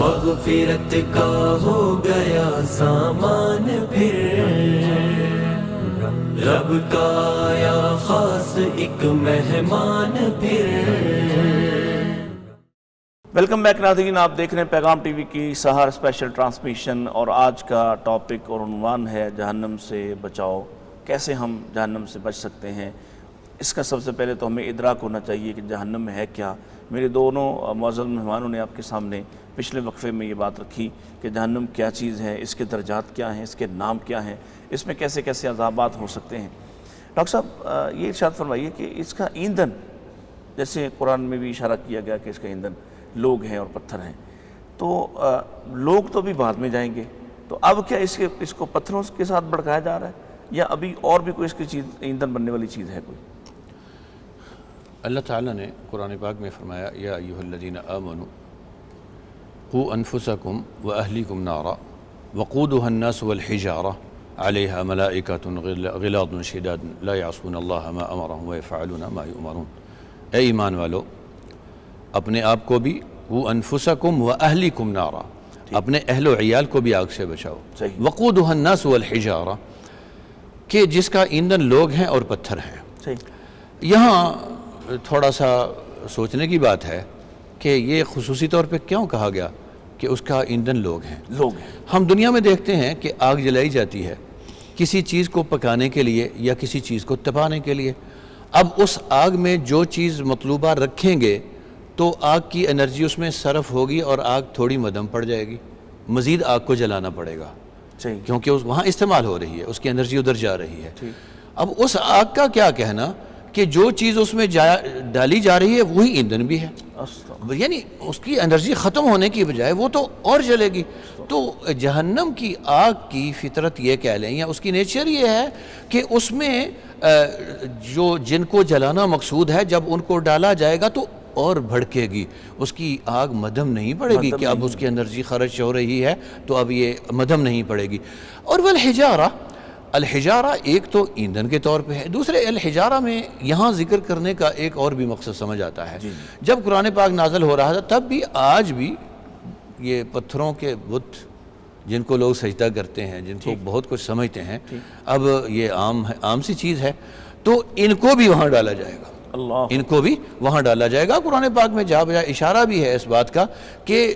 مغفرت کا ہو گیا سامان پھر، رب کا آیا خاص ایک مہمان پھر۔ ویلکم بیک ناظرین، آپ دیکھ رہے ہیں پیغام ٹی وی کی سحر اسپیشل ٹرانسمیشن، اور آج کا ٹاپک اور عنوان ہے جہنم سے بچاؤ، کیسے ہم جہنم سے بچ سکتے ہیں۔ اس کا سب سے پہلے تو ہمیں ادراک ہونا چاہیے کہ جہنم میں ہے کیا۔ میرے دونوں معزز مہمانوں نے آپ کے سامنے پچھلے وقفے میں یہ بات رکھی کہ جہنم کیا چیز ہے، اس کے درجات کیا ہیں، اس کے نام کیا ہیں، اس میں کیسے کیسے عذابات ہو سکتے ہیں۔ ڈاکٹر صاحب یہ ارشاد فرمائیے کہ اس کا ایندھن، جیسے قرآن میں بھی اشارہ کیا گیا کہ اس کا ایندھن لوگ ہیں اور پتھر ہیں، تو لوگ تو بھی بعد میں جائیں گے، تو اب کیا اس کو پتھروں کے ساتھ بھڑکایا جا رہا ہے، یا ابھی اور بھی کوئی اس کی چیز ایندھن بننے والی چیز ہے کوئی؟ اللہ تعالیٰ نے قرآن پاک میں فرمایا یا ایھا الذین آمنوا قوا انفسکم واہلیکم نارا وقودها الناس والحجارہ علیہا ملائکۃ غلاظ شداد لا یعصون اللہ ما امرهم ویفعلون ما یؤمرون۔ اے ایمان والو، اپنے آپ کو بھی قوا انفسکم واہلیکم نارا، اپنے اہل و عیال کو بھی آگ سے بچاؤ۔ وقودها الناس والحجارہ، کہ جس کا ایندھن لوگ ہیں اور پتھر ہیں۔ یہاں تھوڑا سا سوچنے کی بات ہے کہ یہ خصوصی طور پہ کیوں کہا گیا کہ اس کا ایندھن لوگ ہیں۔ ہم دنیا میں دیکھتے ہیں کہ آگ جلائی جاتی ہے کسی چیز کو پکانے کے لیے یا کسی چیز کو تپانے کے لیے۔ اب اس آگ میں جو چیز مطلوبہ رکھیں گے تو آگ کی انرجی اس میں صرف ہوگی اور آگ تھوڑی مدھم پڑ جائے گی، مزید آگ کو جلانا پڑے گا کیونکہ وہاں استعمال ہو رہی ہے، اس کی انرجی ادھر جا رہی ہے۔ اب اس آگ کا کیا کہنا کہ جو چیز اس میں ڈالی جا رہی ہے وہی ایندھن بھی ہے، یعنی اس کی انرجی ختم ہونے کی بجائے وہ تو اور جلے گی۔ تو جہنم کی آگ کی فطرت یہ کہہ لیں یا اس کی نیچر یہ ہے کہ اس میں جو جن کو جلانا مقصود ہے جب ان کو ڈالا جائے گا تو اور بھڑکے گی، اس کی آگ مدھم نہیں پڑے گی کہ اب اس کی انرجی خرچ ہو رہی ہے تو اب یہ مدھم نہیں پڑے گی۔ اور والحجارہ، الحجارہ ایک تو ایندھن کے طور پہ ہے، دوسرے الحجارہ میں یہاں ذکر کرنے کا ایک اور بھی مقصد سمجھ آتا ہے۔ جب قرآن پاک نازل ہو رہا تھا تب بھی آج بھی یہ پتھروں کے بت جن کو لوگ سجدہ کرتے ہیں، جن کو بہت کچھ سمجھتے ہیں، اب یہ عام سی چیز ہے، تو ان کو بھی وہاں ڈالا جائے گا، ان کو بھی وہاں ڈالا جائے گا۔ قرآن پاک میں جا بجا اشارہ بھی ہے اس بات کا کہ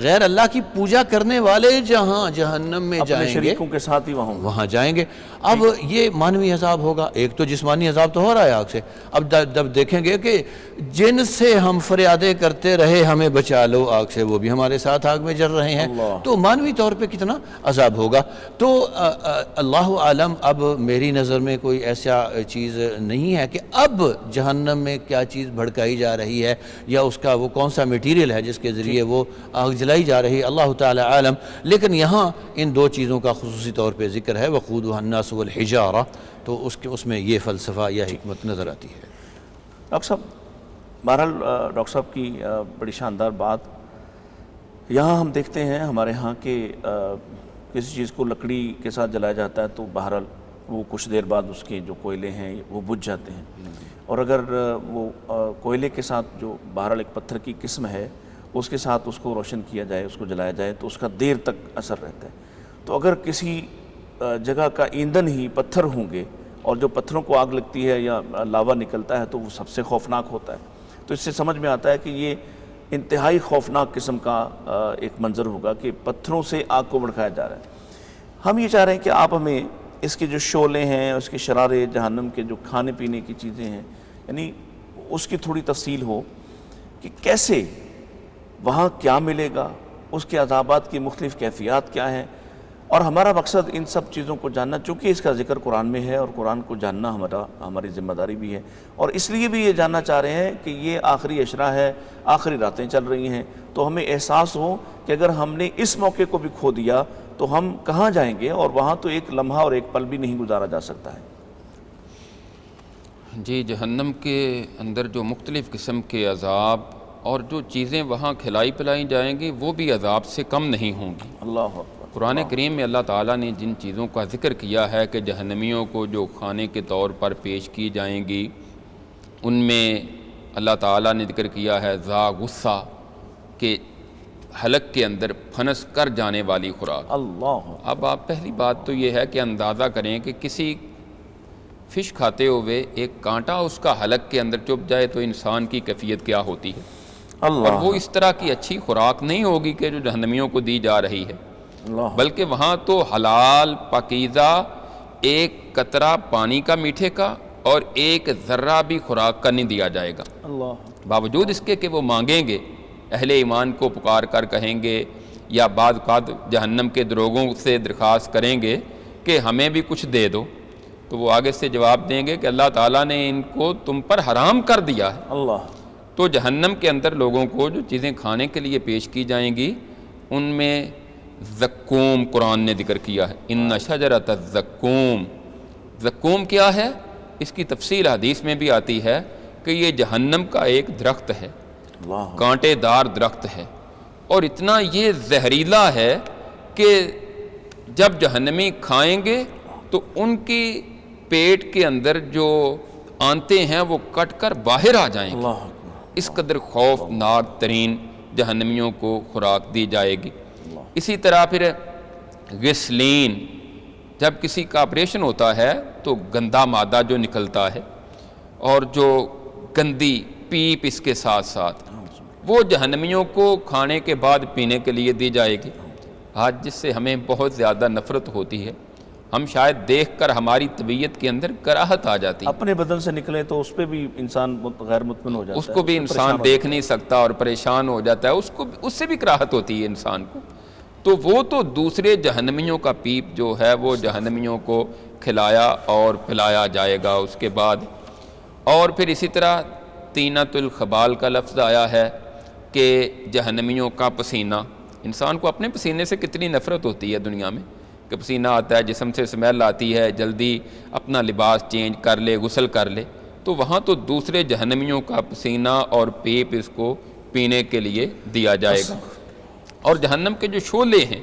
غیر اللہ کی پوجا کرنے والے جہاں جہنم میں جائیں گے، شریکوں کے ساتھ ہی وہاں جائیں گے۔ اب یہ مانوی عذاب ہوگا، ایک تو جسمانی عذاب تو ہو رہا ہے آگ سے، اب جب دیکھیں گے کہ جن سے ہم فریادیں کرتے رہے ہمیں بچا لو آگ سے، وہ بھی ہمارے ساتھ آگ میں جل رہے ہیں، تو مانوی طور پہ کتنا عذاب ہوگا۔ تو اللہ عالم، اب میری نظر میں کوئی ایسا چیز نہیں ہے کہ اب جہنم میں کیا چیز بھڑکائی جا رہی ہے یا اس کا وہ کون سا میٹیریل ہے جس کے ذریعے وہ آگ جلائی جا رہی ہے، اللہ تعالی عالم۔ لیکن یہاں ان دو چیزوں کا خصوصی طور پہ ذکر ہے، وقودها الناس والحجارہ، تو اس میں یہ فلسفہ یا حکمت نظر آتی ہے۔ ڈاکٹر صاحب، بہرحال ڈاکٹر صاحب کی بڑی شاندار بات، یہاں ہم دیکھتے ہیں ہمارے ہاں کہ کسی چیز کو لکڑی کے ساتھ جلایا جاتا ہے تو بہرحال وہ کچھ دیر بعد اس کے جو کوئلے ہیں وہ بجھ جاتے ہیں، اور اگر وہ کوئلے کے ساتھ جو بہرحال ایک پتھر کی قسم ہے اس کے ساتھ اس کو روشن کیا جائے، اس کو جلایا جائے تو اس کا دیر تک اثر رہتا ہے۔ تو اگر کسی جگہ کا ایندھن ہی پتھر ہوں گے اور جو پتھروں کو آگ لگتی ہے یا لاوا نکلتا ہے تو وہ سب سے خوفناک ہوتا ہے، تو اس سے سمجھ میں آتا ہے کہ یہ انتہائی خوفناک قسم کا ایک منظر ہوگا کہ پتھروں سے آگ کو بھڑکایا جا رہا ہے۔ ہم یہ چاہ رہے ہیں کہ آپ ہمیں اس کے جو شعلے ہیں، اس کے شرارے، جہنم کے جو کھانے پینے کی چیزیں ہیں، یعنی اس کی تھوڑی تفصیل ہو کہ کیسے وہاں کیا ملے گا، اس کے عذابات کی مختلف کیفیات کیا ہیں، اور ہمارا مقصد ان سب چیزوں کو جاننا، چونکہ اس کا ذکر قرآن میں ہے اور قرآن کو جاننا ہماری ذمہ داری بھی ہے، اور اس لیے بھی یہ جاننا چاہ رہے ہیں کہ یہ آخری عشرہ ہے، آخری راتیں چل رہی ہیں، تو ہمیں احساس ہو کہ اگر ہم نے اس موقع کو بھی کھو دیا تو ہم کہاں جائیں گے، اور وہاں تو ایک لمحہ اور ایک پل بھی نہیں گزارا جا سکتا ہے۔ جی، جہنم کے اندر جو مختلف قسم کے عذاب اور جو چیزیں وہاں کھلائی پلائی جائیں گی وہ بھی عذاب سے کم نہیں ہوں گی۔ اللہ اکبر۔ قرآن کریم میں اللہ تعالیٰ نے جن چیزوں کا ذکر کیا ہے کہ جہنمیوں کو جو کھانے کے طور پر پیش کی جائیں گی، ان میں اللہ تعالیٰ نے ذکر کیا ہے ذا غصہ، کہ حلق کے اندر پھنس کر جانے والی خوراک۔ اللہ، اب آپ پہلی بات تو یہ ہے کہ اندازہ کریں کہ کسی فش کھاتے ہوئے ایک کانٹا اس کا حلق کے اندر چپ جائے تو انسان کی کیفیت کیا ہوتی ہے، اور اللہ، وہ اس طرح کی اچھی خوراک نہیں ہوگی کہ جو جہنمیوں کو دی جا رہی ہے، اللہ، بلکہ وہاں تو حلال پاکیزہ ایک قطرہ پانی کا میٹھے کا اور ایک ذرہ بھی خوراک کا نہیں دیا جائے گا، اللہ، باوجود اس کے کہ وہ مانگیں گے، اہل ایمان کو پکار کر کہیں گے یا بعض اوقات جہنم کے دروغوں سے درخواست کریں گے کہ ہمیں بھی کچھ دے دو، تو وہ آگے سے جواب دیں گے کہ اللہ تعالیٰ نے ان کو تم پر حرام کر دیا ہے۔ اللہ، تو جہنم کے اندر لوگوں کو جو چیزیں کھانے کے لیے پیش کی جائیں گی ان میں زقوم قرآن نے ذکر کیا ہے، ان شجرۃ الزقوم۔ زقوم کیا ہے؟ اس کی تفصیل حدیث میں بھی آتی ہے کہ یہ جہنم کا ایک درخت ہے، اللہ، کانٹے دار درخت ہے، اور اتنا یہ زہریلا ہے کہ جب جہنمی کھائیں گے تو ان کی پیٹ کے اندر جو آنتے ہیں وہ کٹ کر باہر آ جائیں گے، اللہ، اس قدر خوفناک ترین جہنمیوں کو خوراک دی جائے گی۔ اسی طرح پھر غسلین، جب کسی کا آپریشن ہوتا ہے تو گندا مادہ جو نکلتا ہے اور جو گندی پیپ اس کے ساتھ ساتھ، وہ جہنمیوں کو کھانے کے بعد پینے کے لیے دی جائے گی۔ آج جس سے ہمیں بہت زیادہ نفرت ہوتی ہے، ہم شاید دیکھ کر ہماری طبیعت کے اندر کراہت آ جاتی ہے، اپنے بدن سے نکلے تو اس پہ بھی انسان غیر مطمئن ہو جاتا ہے، اس کو بھی سے انسان پریشان ہو دیکھ نہیں سکتا اور پریشان ہو جاتا ہے، اس سے بھی کراہت ہوتی ہے انسان کو۔ تو وہ تو دوسرے جہنمیوں کا پیپ جو ہے وہ جہنمیوں کو کھلایا اور پلایا جائے گا اس کے بعد۔ اور پھر اسی طرح طینۃ الخبال کا لفظ آیا ہے کہ جہنمیوں کا پسینہ، انسان کو اپنے پسینے سے کتنی نفرت ہوتی ہے دنیا میں کہ پسینہ آتا ہے، جسم سے اسمیل آتی ہے، جلدی اپنا لباس چینج کر لے، غسل کر لے، تو وہاں تو دوسرے جہنمیوں کا پسینہ اور پیپ اس کو پینے کے لیے دیا جائے گا۔ اور جہنم کے جو شعلے ہیں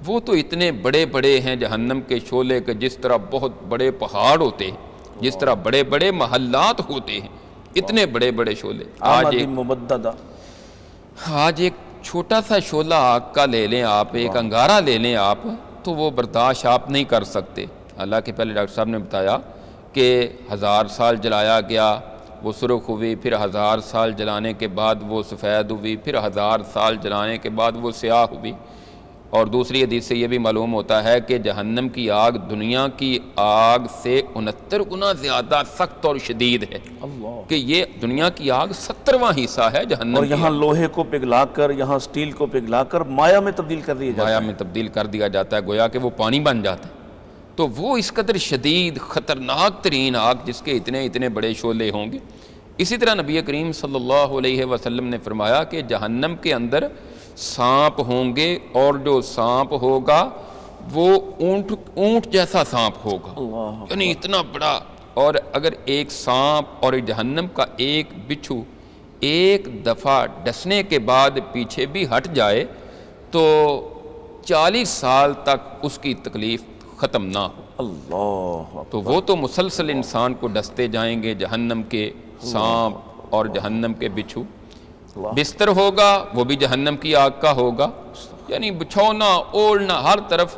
وہ تو اتنے بڑے بڑے ہیں جہنم کے شعلے کہ جس طرح بہت بڑے پہاڑ ہوتے ہیں، جس طرح بڑے بڑے محلات ہوتے ہیں، اتنے بڑے بڑے شعلے۔ آمدی مبددہ، آج ایک چھوٹا سا شعلہ آگ کا لے لیں آپ، ایک انگارہ لے لیں آپ، تو وہ برداشت آپ نہیں کر سکتے۔ حالانکہ پہلے ڈاکٹر صاحب نے بتایا کہ 1000 سال جلایا گیا وہ سرخ ہوئی، پھر 1000 سال جلانے کے بعد وہ سفید ہوئی، پھر 1000 سال جلانے کے بعد وہ سیاہ ہوئی۔ اور دوسری حدیث سے یہ بھی معلوم ہوتا ہے کہ جہنم کی آگ دنیا کی آگ سے 69 گنا زیادہ سخت اور شدید ہے، اللہ، کہ یہ دنیا کی آگ 70واں حصہ ہے جہنم اور کی یہاں آگ۔ لوہے کو پگھلا کر، یہاں سٹیل کو پگھلا کر مایا میں تبدیل کر دیا جاتا مایا ہے۔ میں تبدیل کر دیا جاتا ہے، گویا کہ وہ پانی بن جاتا ہے۔ تو وہ اس قدر شدید خطرناک ترین آگ جس کے اتنے اتنے بڑے شعلے ہوں گے۔ اسی طرح نبی کریم صلی اللہ علیہ وسلم نے فرمایا کہ جہنم کے اندر سانپ ہوں گے، اور جو سانپ ہوگا وہ اونٹ جیسا سانپ ہوگا، اللہ، یعنی اتنا بڑا۔ اور اگر ایک سانپ اور جہنم کا ایک بچھو ایک دفعہ ڈسنے کے بعد پیچھے بھی ہٹ جائے تو 40 سال تک اس کی تکلیف ختم نہ ہو۔ اللہ، تو وہ تو مسلسل انسان کو ڈستے جائیں گے، جہنم کے سانپ اور جہنم کے بچھو۔ بستر ہوگا وہ بھی جہنم کی آگ کا ہوگا، یعنی بچھونا اوڑھنا ہر طرف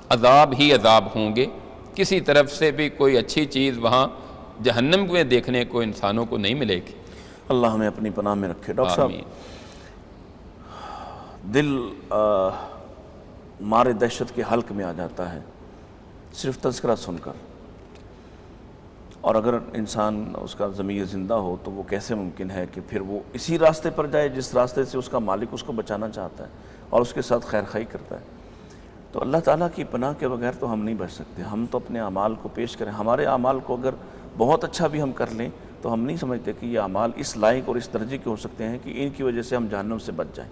عذاب ہی عذاب ہوں گے، کسی طرف سے بھی کوئی اچھی چیز وہاں جہنم میں دیکھنے کو انسانوں کو نہیں ملے گی۔ اللہ ہمیں اپنی پناہ میں رکھے۔ ڈاکٹر صاحب، آمین۔ دل مارے دہشت کے حلق میں آ جاتا ہے صرف تذکرہ سن کر، اور اگر انسان اس کا ضمیر زندہ ہو تو وہ کیسے ممکن ہے کہ پھر وہ اسی راستے پر جائے جس راستے سے اس کا مالک اس کو بچانا چاہتا ہے اور اس کے ساتھ خیر خواہی کرتا ہے۔ تو اللہ تعالیٰ کی پناہ کے بغیر تو ہم نہیں بچ سکتے۔ ہم تو اپنے اعمال کو پیش کریں، ہمارے اعمال کو اگر بہت اچھا بھی ہم کر لیں تو ہم نہیں سمجھتے کہ یہ اعمال اس لائق اور اس درجے کے ہو سکتے ہیں کہ ان کی وجہ سے ہم جہنم سے بچ جائیں۔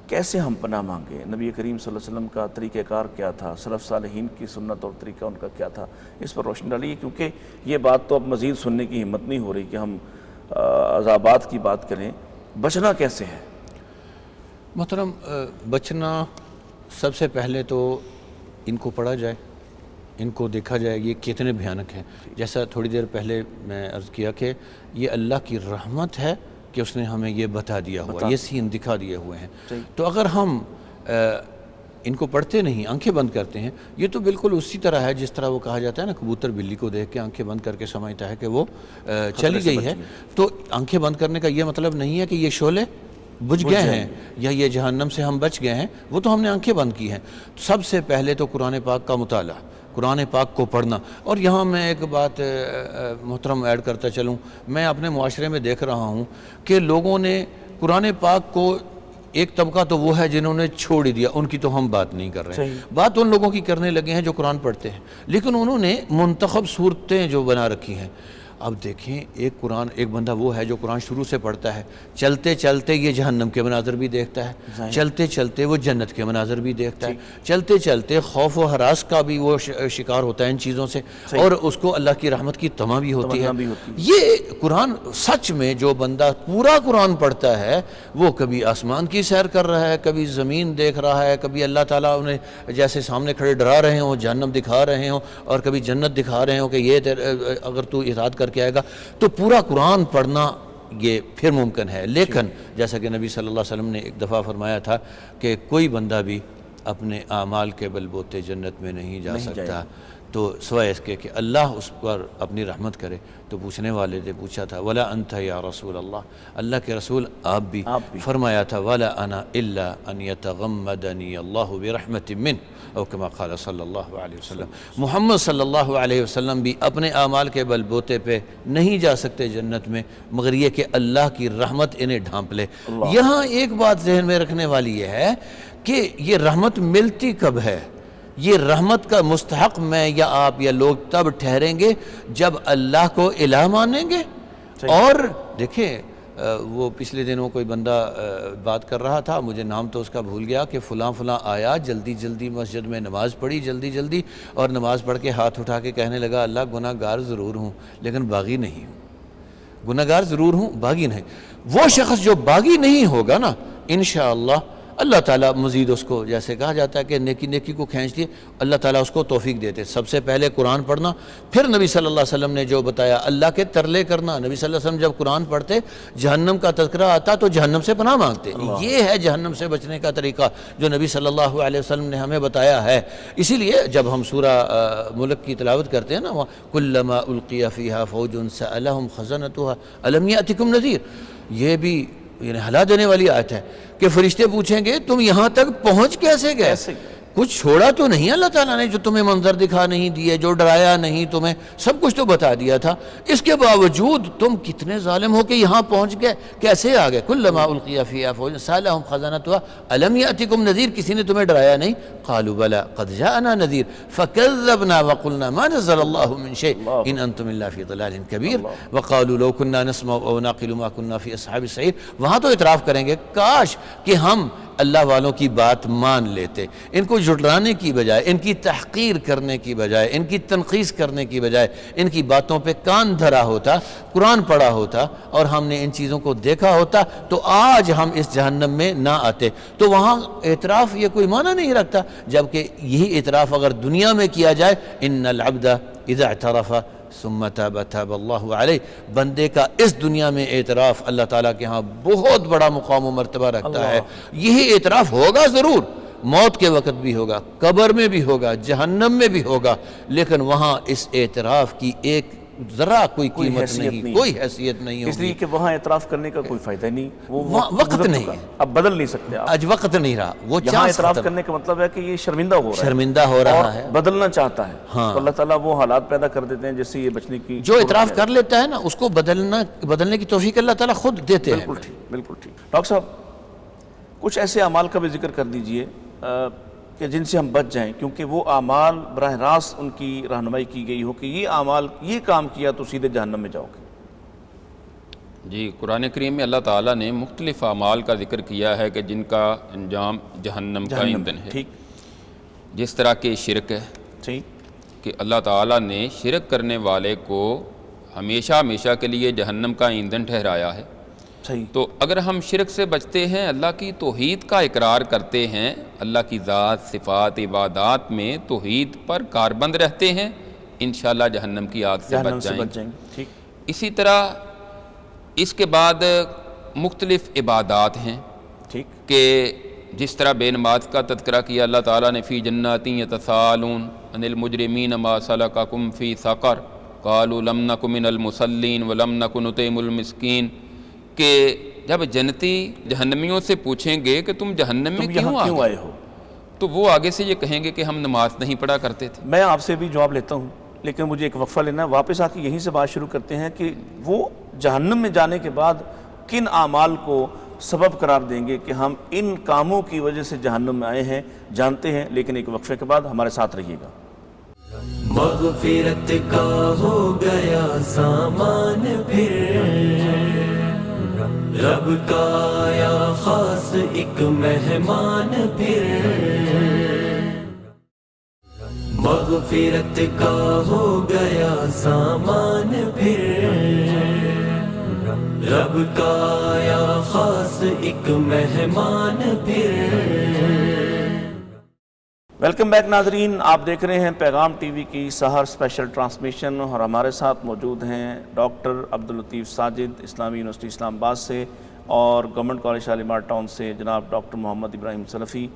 کیسے ہم پناہ مانگیں؟ نبی کریم صلی اللہ علیہ وسلم کا طریقہ کار کیا تھا؟ سلف صالحین کی سنت اور طریقہ ان کا کیا تھا؟ اس پر روشنی ڈالیے، کیونکہ یہ بات تو اب مزید سننے کی ہمت نہیں ہو رہی کہ ہم عذابات کی بات کریں۔ بچنا کیسے ہے؟ محترم، بچنا سب سے پہلے تو ان کو پڑھا جائے، ان کو دیکھا جائے یہ کتنے بھیانک ہیں۔ جیسا تھوڑی دیر پہلے میں عرض کیا کہ یہ اللہ کی رحمت ہے کہ کہ اس نے ہمیں یہ بتا دیا ہوا، یہ سین دکھا دیے ہوئے ہیں۔ صحیح۔ تو اگر ہم ان کو پڑھتے نہیں، آنکھیں بند کرتے ہیں، یہ تو بالکل اسی طرح ہے جس طرح وہ کہا جاتا ہے نا، کبوتر بلی کو دیکھ کے آنکھیں بند کر کے سمجھتا ہے کہ وہ چلی گئی ہے۔ تو آنکھیں بند کرنے کا یہ مطلب نہیں ہے کہ یہ شعلے بجھ گئے ہیں یا یہ جہنم سے ہم بچ گئے ہیں، وہ تو ہم نے آنکھیں بند کی ہیں۔ سب سے پہلے تو قرآن پاک کا مطالعہ، قرآن پاک کو پڑھنا۔ اور یہاں میں ایک بات محترم ایڈ کرتا چلوں، میں اپنے معاشرے میں دیکھ رہا ہوں کہ لوگوں نے قرآن پاک کو، ایک طبقہ تو وہ ہے جنہوں نے چھوڑ ہی دیا، ان کی تو ہم بات نہیں کر رہے ہیں، بات ان لوگوں کی کرنے لگے ہیں جو قرآن پڑھتے ہیں، لیکن انہوں نے منتخب صورتیں جو بنا رکھی ہیں۔ اب دیکھیں، ایک بندہ وہ ہے جو قرآن شروع سے پڑھتا ہے، چلتے چلتے یہ جہنم کے مناظر بھی دیکھتا ہے، چلتے چلتے وہ جنت کے مناظر بھی دیکھتا ہے، چلتے چلتے خوف و ہراس کا بھی وہ شکار ہوتا ہے ان چیزوں سے، اور اس کو اللہ کی رحمت کی تمنا بھی ہوتی ہے۔ یہ قرآن سچ میں جو بندہ پورا قرآن پڑھتا ہے، وہ کبھی آسمان کی سیر کر رہا ہے، کبھی زمین دیکھ رہا ہے، کبھی اللہ تعالیٰ انہیں جیسے سامنے کھڑے ڈرا رہے ہوں، جہنم دکھا رہے ہوں، اور کبھی جنت دکھا رہے ہوں کہ یہ اگر تو اطاعت کر کے آئے گا تو پورا قرآن پڑھنا یہ پھر ممکن ہے۔ لیکن جیسا کہ نبی صلی اللہ علیہ وسلم نے ایک دفعہ فرمایا تھا کہ کوئی بندہ بھی اپنے اعمال کے بل بوتے جنت میں نہیں جا سکتا، تو سوائے اس کے کہ اللہ اس پر اپنی رحمت کرے۔ تو پوچھنے والے نے پوچھا تھا ولا انت یا رسول اللہ، اللہ کے رسول آپ بھی؟ فرمایا تھا ولا انا الا ان یتغمدنی اللہ برحمت من، او کما قال صلی اللہ علیہ وسلم، محمد صلی اللہ علیہ وسلم بھی اپنے اعمال کے بل بوتے پہ نہیں جا سکتے جنت میں مگر یہ کہ اللہ کی رحمت انہیں ڈھانپ لے۔ یہاں ایک بات ذہن میں رکھنے والی یہ ہے کہ یہ رحمت ملتی کب ہے؟ یہ رحمت کا مستحق میں یا آپ یا لوگ تب ٹھہریں گے جب اللہ کو الہ مانیں گے۔ اور دیکھیں، وہ پچھلے دنوں کوئی بندہ بات کر رہا تھا، مجھے نام تو اس کا بھول گیا، کہ فلاں فلاں آیا، جلدی جلدی مسجد میں نماز پڑھی جلدی جلدی، اور نماز پڑھ کے ہاتھ اٹھا کے کہنے لگا اللہ گناہ گار ضرور ہوں لیکن باغی نہیں ہوں، گناہ گار ضرور ہوں باغی نہیں۔ وہ شخص جو باغی نہیں ہوگا نا، انشاءاللہ اللہ تعالیٰ مزید اس کو، جیسے کہا جاتا ہے کہ نیکی نیکی کو کھینچ دیے، اللہ تعالیٰ اس کو توفیق دیتے۔ سب سے پہلے قرآن پڑھنا، پھر نبی صلی اللہ علیہ وسلم نے جو بتایا اللہ کے ترلے کرنا۔ نبی صلی اللہ علیہ وسلم جب قرآن پڑھتے، جہنم کا تذکرہ آتا تو جہنم سے پناہ مانگتے۔ یہ ہے جہنم سے بچنے کا طریقہ جو نبی صلی اللہ علیہ وسلم نے ہمیں بتایا ہے۔ اسی لیے جب ہم سورہ ملک کی تلاوت کرتے ہیں نا، کلما القی فیہا فوج سألہم خزنتہا الم یأتکم نذیر، یہ بھی یعنی ہلا دینے والی آیت ہے کہ فرشتے پوچھیں گے تم یہاں تک پہنچ کیسے گئے؟ کچھ چھوڑا تو نہیں اللہ تعالیٰ نے جو تمہیں منظر دکھا نہیں دیے، جو ڈرایا نہیں تمہیں، سب کچھ تو بتا دیا تھا، اس کے باوجود تم کتنے ظالم ہو کہ یہاں پہنچ گئے، کیسے آ گئے؟ کلما القی فیہا فوج سألہم خزنتہا الم یأتکم نذیر، کسی نے تمہیں ڈرایا نہیں؟ قالوا بلی قد جاءنا نذیر فکذبنا وقلنا ما نزل اللہ من شیء ان انتم الا فی ضلال کبیر وقالوا لو كنا نسمع او نعقل ما كنا فی اصحاب السعیر۔ وہاں تو اعتراف کریں گے کاش کہ ہم اللہ والوں کی بات مان لیتے، ان کو جھٹلانے کی بجائے، ان کی تحقیر کرنے کی بجائے، ان کی تنقیص کرنے کی بجائے ان کی باتوں پہ کان دھرا ہوتا، قرآن پڑھا ہوتا اور ہم نے ان چیزوں کو دیکھا ہوتا تو آج ہم اس جہنم میں نہ آتے۔ تو وہاں اعتراف یہ کوئی معنی نہیں رکھتا، جبکہ یہی اعتراف اگر دنیا میں کیا جائے، ان العبد اذا اعترف ثم تاب تاب اللہ علیہ، بندے کا اس دنیا میں اعتراف اللہ تعالیٰ کے ہاں بہت بڑا مقام و مرتبہ رکھتا ہے۔ یہی اعتراف ہوگا ضرور، موت کے وقت بھی ہوگا، قبر میں بھی ہوگا، جہنم میں بھی ہوگا، لیکن وہاں اس اعتراف کی ایک ذرا کوئی قیمت نہیں، کوئی حیثیت نہیں ہوگی، اس لیے کہ وہاں اعتراف کرنے کا کوئی فائدہ نہیں، وہ وقت نہیں، اب بدل نہیں سکتے آپ، آج وقت نہیں رہا۔ وہ یہاں اعتراف کرنے کا مطلب ہے کہ یہ شرمندہ ہو رہا ہے، شرمندہ ہو رہا ہے، بدلنا چاہتا ہے، تو اللہ تعالیٰ وہ حالات پیدا کر دیتے ہیں جس سے یہ بچنے کی، جو اعتراف کر لیتا ہے نا اس کو بدلنے کی توفیق اللہ تعالیٰ خود دیتے ہیں۔ بالکل ٹھیک، بالکل ٹھیک۔ ڈاکٹر صاحب کچھ ایسے اعمال کا بھی ذکر کر دیجئے کہ جن سے ہم بچ جائیں، کیونکہ وہ اعمال براہ راست ان کی رہنمائی کی گئی ہو کہ یہ اعمال، یہ کام کیا تو سیدھے جہنم میں جاؤ گے۔ جی، قرآن کریم میں اللہ تعالیٰ نے مختلف اعمال کا ذکر کیا ہے کہ جن کا انجام جہنم کا ایندھن ہے۔ ٹھیک، جس طرح کے شرک ہے ٹھیک، کہ اللہ تعالیٰ نے شرک کرنے والے کو ہمیشہ ہمیشہ کے لیے جہنم کا ایندھن ٹھہرایا ہے۔ صحیح، تو اگر ہم شرک سے بچتے ہیں، اللہ کی توحید کا اقرار کرتے ہیں، اللہ کی ذات، صفات، عبادات میں توحید پر کاربند رہتے ہیں، انشاءاللہ جہنم کی آگ سے بچ جائیں گے۔ ٹھیک، اسی طرح اس کے بعد مختلف عبادات ہیں ٹھیک. کہ جس طرح بے نماز کا تذکرہ کیا اللہ تعالیٰ نے فی جنات یتساءلون عن المجرمین ما سلککم فی سقر قالوا لم نک من المصلین ولم نک نطعم المسکین، کہ جب جنتی جہنمیوں سے پوچھیں گے کہ تم جہنم میں تم یہاں کیوں کیوں آ آئے گئے، ہو؟ تو وہ آگے سے یہ کہیں گے کہ ہم نماز نہیں پڑھا کرتے تھے. میں آپ سے بھی جواب لیتا ہوں، لیکن مجھے ایک وقفہ لینا ہے. واپس آ کے یہیں سے بات شروع کرتے ہیں کہ وہ جہنم میں جانے کے بعد کن اعمال کو سبب قرار دیں گے کہ ہم ان کاموں کی وجہ سے جہنم میں آئے ہیں، جانتے ہیں. لیکن ایک وقفے کے بعد ہمارے ساتھ رہیے گا. مغفرت کا ہو گیا سامان پھر، رب کا آیا خاص ایک مہمان پھر، مغفرت کا ہو گیا سامان پھر، رب کا آیا خاص ایک مہمان پھر. ویلکم بیک ناظرین، آپ دیکھ رہے ہیں پیغام ٹی وی کی سحر اسپیشل ٹرانسمیشن، اور ہمارے ساتھ موجود ہیں ڈاکٹر عبداللطیف ساجد اسلامی یونیورسٹی اسلام آباد سے، اور گورنمنٹ کالج شالیمار ٹاؤن سے جناب ڈاکٹر محمد ابراہیم سلفی.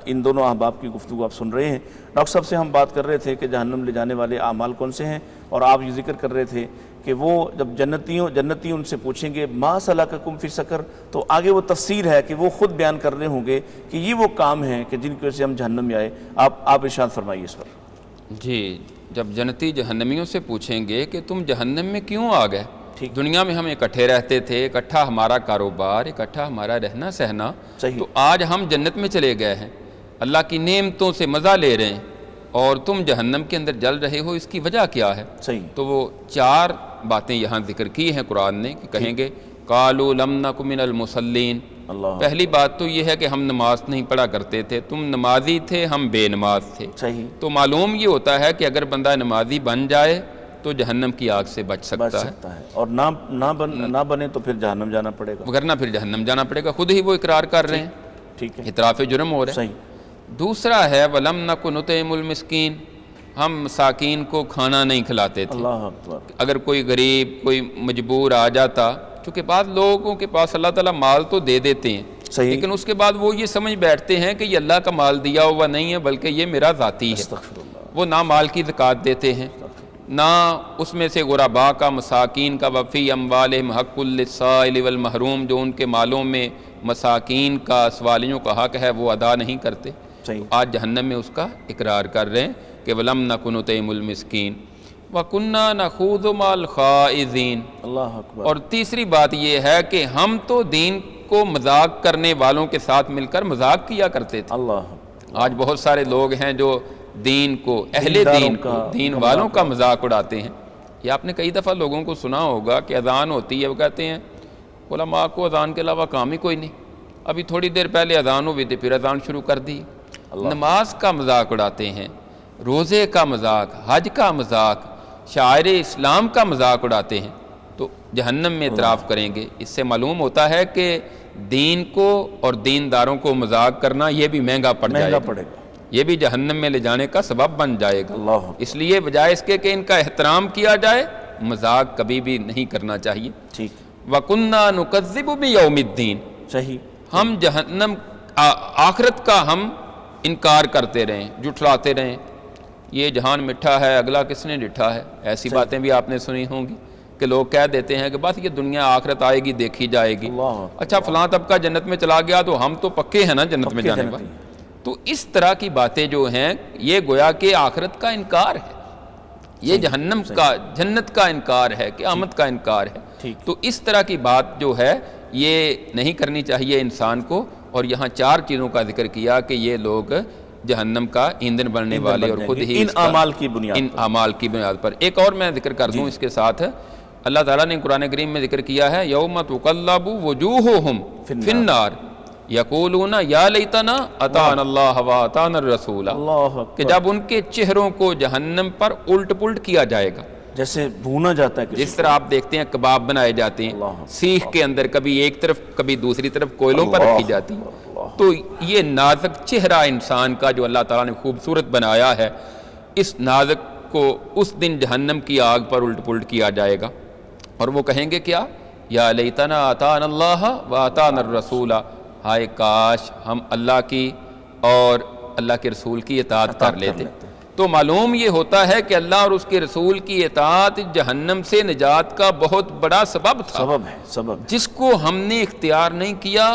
ان دونوں احباب کی گفتگو آپ سن رہے ہیں. ڈاکٹر صاحب سے ہم بات کر رہے تھے کہ جہنم لے جانے والے اعمال کون سے ہیں، اور آپ یہ ذکر کر رہے تھے کہ وہ جب جنتی ان سے پوچھیں گے ما سلککم فی سقر، تو آگے وہ تفسیر ہے کہ وہ خود بیان کر رہے ہوں گے کہ یہ وہ کام ہیں کہ جن کی وجہ سے ہم جہنم میں آئے. آپ ارشاد فرمائیے اس پر. جی، جب جنتی جہنمیوں سے پوچھیں گے کہ تم جہنم میں کیوں آ گئے، دنیا میں ہم اکٹھے رہتے تھے، اکٹھا ہمارا کاروبار، اکٹھا ہمارا رہنا سہنا، تو آج ہم جنت میں چلے گئے ہیں، اللہ کی نعمتوں سے مزہ لے رہے ہیں، اور تم جہنم کے اندر جل رہے ہو، اس کی وجہ کیا ہے؟ تو وہ 4 باتیں یہاں ذکر کی ہیں قرآن نے کہ کہیں گے قالوا لم نک من المصلین. پہلی بات تو یہ ہے کہ ہم نماز نہیں پڑھا کرتے تھے، تم نمازی تھے، ہم بے نماز تھے. تو معلوم یہ ہوتا ہے کہ اگر بندہ نمازی بن جائے تو جہنم کی آگ سے بچ سکتا ہے، اور نہ بنے تو پھر جہنم جانا پڑے گا، ورنہ پھر جہنم جانا پڑے گا. خود ہی وہ اقرار کر رہے ہیں، ٹھیک ہے، اعتراف جرم ہو رہا ہے. دوسرا ہے وَلَمْ نَكُ نُطْعِمُ الْمِسْكِينَ، ہم مساکین کو کھانا نہیں کھلاتے تھے. اللہ اکبر. اگر کوئی غریب، کوئی مجبور آ جاتا، چونکہ بعض لوگوں کے پاس اللہ تعالیٰ مال تو دے دیتے ہیں، لیکن اس کے بعد وہ یہ سمجھ بیٹھتے ہیں کہ یہ اللہ کا مال دیا ہوا نہیں ہے بلکہ یہ میرا ذاتی ہے. وہ نہ مال کی زکوٰۃ دیتے ہیں، نہ اس میں سے غرباء کا، مساکین کا. وفی اموالہم حق للسائل والمحروم، جو ان کے مالوں میں مساکین کا، سوالیوں کا حق ہے، وہ ادا نہیں کرتے. آج جہنم میں اس کا اقرار کر رہے ہیں کہ وَلَمْ نَكُ نُطْعِمُ الْمِسْكِينَ وَكُنَّا نَخُوضُ مَعَ الْخَائِضِينَ. اللہ اکبر. اور تیسری بات یہ ہے کہ ہم تو دین کو مذاق کرنے والوں کے ساتھ مل کر مذاق کیا کرتے تھے. آج بہت سارے لوگ ہیں جو دین کو، اہل دین کو، دین والوں کا مذاق اڑاتے ہیں. یہ آپ نے کئی دفعہ لوگوں کو سنا ہوگا کہ اذان ہوتی ہے، وہ کہتے ہیں علماء کو اذان کے علاوہ کام ہی کوئی نہیں، ابھی تھوڑی دیر پہلے اذان ہوئی تھی پھر اذان شروع کر دی. نماز کا مذاق اڑاتے ہیں، روزے کا مذاق، حج کا مذاق، شاعر اسلام کا مذاق اڑاتے ہیں، تو جہنم میں اعتراف کریں گے. اس سے معلوم ہوتا ہے کہ دین کو اور دینداروں کو مذاق کرنا یہ بھی مہنگا پڑ جائے گا، یہ بھی جہنم میں لے جانے کا سبب بن جائے گا. اس لیے بجائے اس کے کہ ان کا احترام کیا جائے، مذاق کبھی بھی نہیں کرنا چاہیے. وَكُنَّا نُكَذِّبُ بِيَوْمِ الدِّينِ، ہم جہنم آخرت کا ہم انکار کرتے رہیں، جھٹلاتے رہیں. یہ جہان مٹھا ہے، اگلا کس نے ڈٹھا ہے، ایسی باتیں بھی آپ نے سنی ہوں گی کہ لوگ کہہ دیتے ہیں کہ بس یہ دنیا آخرت آئے گی، دیکھی جائے گی. اچھا فلاں طبقہ جنت میں چلا گیا تو ہم تو پکے ہیں نا جنت میں جانے والے. تو اس طرح کی باتیں جو ہیں یہ گویا کہ آخرت کا انکار ہے، یہ جہنم کا، جنت کا انکار ہے، قیامت کا انکار ہے. تو اس طرح کی بات جو ہے یہ نہیں کرنی چاہیے انسان کو. اور یہاں 4 چیزوں کا ذکر کیا کہ یہ لوگ جہنم کا ایندھن بننے والے، اور خود ہی ان اعمال کی بنیاد پر. ایک اور میں ذکر کر دوں اس کے ساتھ، اللہ تعالیٰ نے قرآن کریم میں ذکر کیا ہے یوم تقلب وجوہہم فی النار یقولون یا لیتنا اطعنا اللہ واطعنا الرسول، کہ جب ان کے چہروں کو جہنم پر الٹ پلٹ کیا جائے گا، جیسے بھونا جاتا ہے، جس طرح آپ دیکھتے ہیں کباب بنائے جاتے ہیں، سیخ کے اندر کبھی ایک طرف کبھی دوسری طرف کوئلوں پر رکھی جاتی. تو یہ نازک چہرہ انسان کا جو اللہ تعالیٰ نے خوبصورت بنایا ہے، اس نازک کو اس دن جہنم کی آگ پر الٹ پلٹ کیا جائے گا. اور وہ کہیں گے کیا یا لیتنا آتانا اللہ و آتانا الرسول، ہائے کاش ہم اللہ کی اور اللہ کے رسول کی اطاعت کر لیتے۔ تو معلوم یہ ہوتا ہے کہ اللہ اور اس کے رسول کی اطاعت جہنم سے نجات کا بہت بڑا سبب تھا، سبب ہے، سبب ہے۔ جس کو ہم نے اختیار نہیں کیا،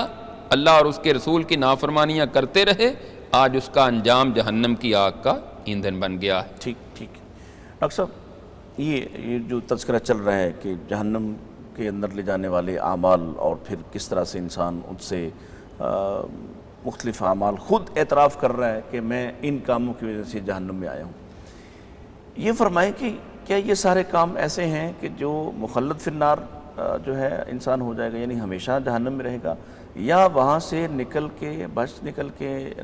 اللہ اور اس کے رسول کی نافرمانیاں کرتے رہے، آج اس کا انجام جہنم کی آگ کا ایندھن بن گیا ہے۔ ٹھیک ٹھیک۔ ڈاکٹر صاحب یہ جو تذکرہ چل رہا ہے کہ جہنم کے اندر لے جانے والے اعمال، اور پھر کس طرح سے انسان ان سے مختلف اعمال خود اعتراف کر رہا ہے کہ میں ان کاموں کی وجہ سے جہنم میں آیا ہوں، یہ فرمائیں کہ کیا یہ سارے کام ایسے ہیں کہ جو مخلد فی النار جو ہے انسان ہو جائے گا، یعنی ہمیشہ جہنم میں رہے گا، یا وہاں سے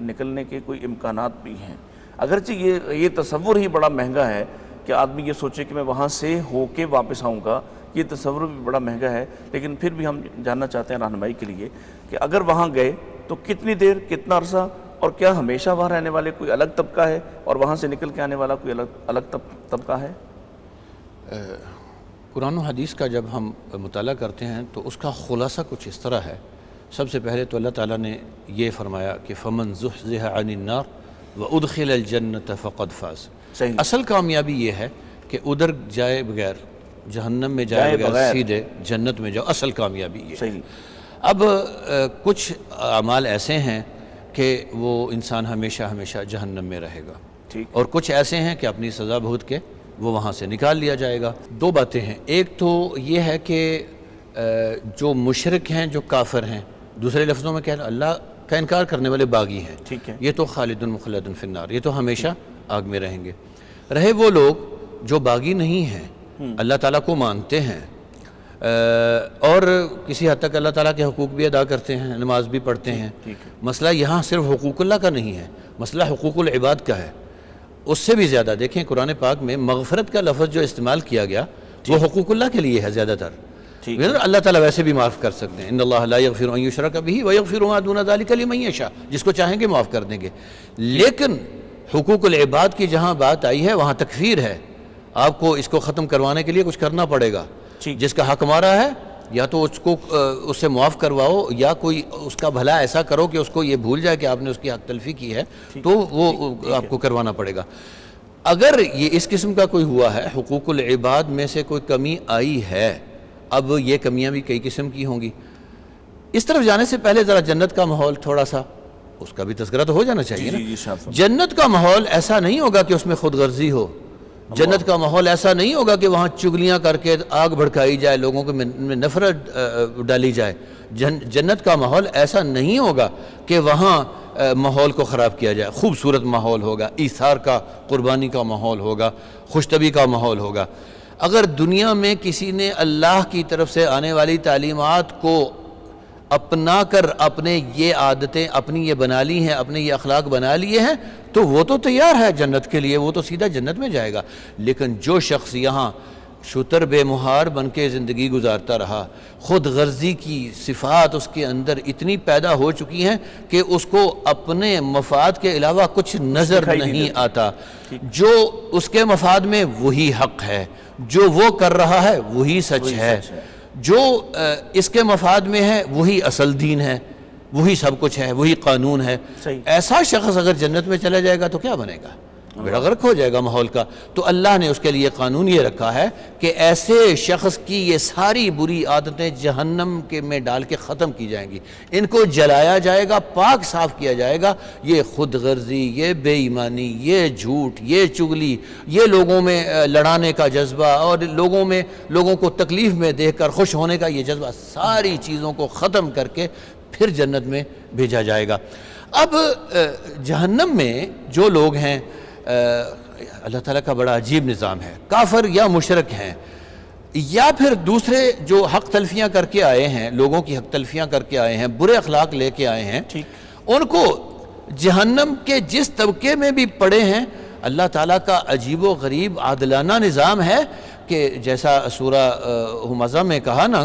نکلنے کے کوئی امکانات بھی ہیں؟ اگرچہ یہ تصور ہی بڑا مہنگا ہے کہ آدمی یہ سوچے کہ میں وہاں سے ہو کے واپس آؤں گا، یہ تصور بھی بڑا مہنگا ہے، لیکن پھر بھی ہم جاننا چاہتے ہیں رہنمائی کے لیے کہ اگر وہاں گئے تو کتنی دیر، کتنا عرصہ، اور کیا ہمیشہ وہاں رہنے والے کوئی الگ طبقہ ہے اور وہاں سے نکل کے آنے والا کوئی الگ طبقہ ہے؟ قرآن و حدیث کا جب ہم مطالعہ کرتے ہیں تو اس کا خلاصہ کچھ اس طرح ہے۔ سب سے پہلے تو اللہ تعالیٰ نے یہ فرمایا کہ فمن زحزح عن النار وادخل الجنۃ فقد فاز۔ صحیح۔ اصل کامیابی یہ ہے کہ ادھر جائے بغیر، جہنم میں جائے بغیر سیدھے جنت میں جاؤ، اصل کامیابی یہ ہے۔ صحیح۔ اب کچھ اعمال ایسے ہیں کہ وہ انسان ہمیشہ جہنم میں رہے گا، ٹھیک، اور کچھ ایسے ہیں کہ اپنی سزا بھگت کے وہ وہاں سے نکال لیا جائے گا۔ دو باتیں ہیں، ایک تو یہ ہے کہ جو مشرک ہیں، جو کافر ہیں، دوسرے لفظوں میں کہنا اللہ کا انکار کرنے والے باغی ہیں، ٹھیک ہے، یہ تو خالد مخلد فی النار، یہ تو ہمیشہ آگ میں رہیں گے۔ رہے وہ لوگ جو باغی نہیں ہیں، اللہ تعالیٰ کو مانتے ہیں اور کسی حد تک اللہ تعالیٰ کے حقوق بھی ادا کرتے ہیں، نماز بھی پڑھتے ہیں۔ مسئلہ یہاں صرف حقوق اللہ کا نہیں ہے، مسئلہ حقوق العباد کا ہے۔ اس سے بھی زیادہ دیکھیں قرآن پاک میں مغفرت کا لفظ جو استعمال کیا گیا وہ حقوق اللہ کے لیے ہے زیادہ تر۔ اللہ تعالیٰ ویسے بھی معاف کر سکتے ہیں، ان اللہ لا یغفر ان یشرک بہ ویغفر ما دون ذلک لمن یشاء، جس کو چاہیں گے معاف کر دیں گے۔ لیکن حقوق العباد کی جہاں بات آئی ہے وہاں تکفیر ہے، آپ کو اس کو ختم کروانے کے لیے کچھ کرنا پڑے گا۔ جس کا حق مارا ہے یا تو اس سے معاف کرواؤ، یا کوئی اس کا بھلا ایسا کرو کہ اس کو یہ بھول جائے کہ آپ نے اس کی حق تلفی کی ہے، تو وہ آپ کو کروانا پڑے گا۔ اگر یہ اس قسم کا کوئی ہوا ہے، حقوق العباد میں سے کوئی کمی آئی ہے، اب یہ کمیاں بھی کئی قسم کی ہوں گی۔ اس طرف جانے سے پہلے ذرا جنت کا ماحول تھوڑا سا اس کا بھی تذکرہ تو ہو جانا چاہیے نا۔ جنت کا ماحول ایسا نہیں ہوگا کہ اس میں خود غرضی ہو، جنت کا ماحول ایسا نہیں ہوگا کہ وہاں چگلیاں کر کے آگ بھڑکائی جائے، لوگوں کو میں نفرت ڈالی جائے۔ جنت کا ماحول ایسا نہیں ہوگا کہ وہاں ماحول کو خراب کیا جائے، خوبصورت ماحول ہوگا، ایثار کا، قربانی کا ماحول ہوگا، خوش طبعی کا ماحول ہوگا۔ اگر دنیا میں کسی نے اللہ کی طرف سے آنے والی تعلیمات کو اپنا کر اپنے یہ عادتیں اپنی یہ بنا لی ہیں، اپنے یہ اخلاق بنا لیے ہیں، تو وہ تو تیار ہے جنت کے لیے، وہ تو سیدھا جنت میں جائے گا۔ لیکن جو شخص یہاں شتر بے مہار بن کے زندگی گزارتا رہا، خود غرضی کی صفات اس کے اندر اتنی پیدا ہو چکی ہیں کہ اس کو اپنے مفاد کے علاوہ کچھ نظر نہیں آتا، جو اس کے مفاد میں وہی حق ہے، جو وہ کر رہا ہے وہی سچ ہے، جو اس کے مفاد میں ہے وہی اصل دین ہے، وہی سب کچھ ہے، وہی قانون ہے۔ ایسا شخص اگر جنت میں چلا جائے گا تو کیا بنے گا؟ بیڑا غرق ہو جائے گا ماحول کا۔ تو اللہ نے اس کے لیے قانون یہ رکھا ہے کہ ایسے شخص کی یہ ساری بری عادتیں جہنم کے میں ڈال کے ختم کی جائیں گی، ان کو جلایا جائے گا، پاک صاف کیا جائے گا۔ یہ خود غرضی، یہ بے ایمانی، یہ جھوٹ، یہ چغلی، یہ لوگوں میں لڑانے کا جذبہ اور لوگوں کو تکلیف میں دیکھ کر خوش ہونے کا یہ جذبہ، ساری چیزوں کو ختم کر کے پھر جنت میں بھیجا جائے گا۔ اب جہنم میں جو لوگ ہیں، اللہ تعالیٰ کا بڑا عجیب نظام ہے، کافر یا مشرک ہیں یا پھر دوسرے جو حق تلفیاں کر کے آئے ہیں، لوگوں کی حق تلفیاں کر کے آئے ہیں، برے اخلاق لے کے آئے ہیں، ان کو جہنم کے جس طبقے میں بھی پڑے ہیں، اللہ تعالیٰ کا عجیب و غریب عادلانہ نظام ہے کہ جیسا سورہ ہمزہ میں کہا نا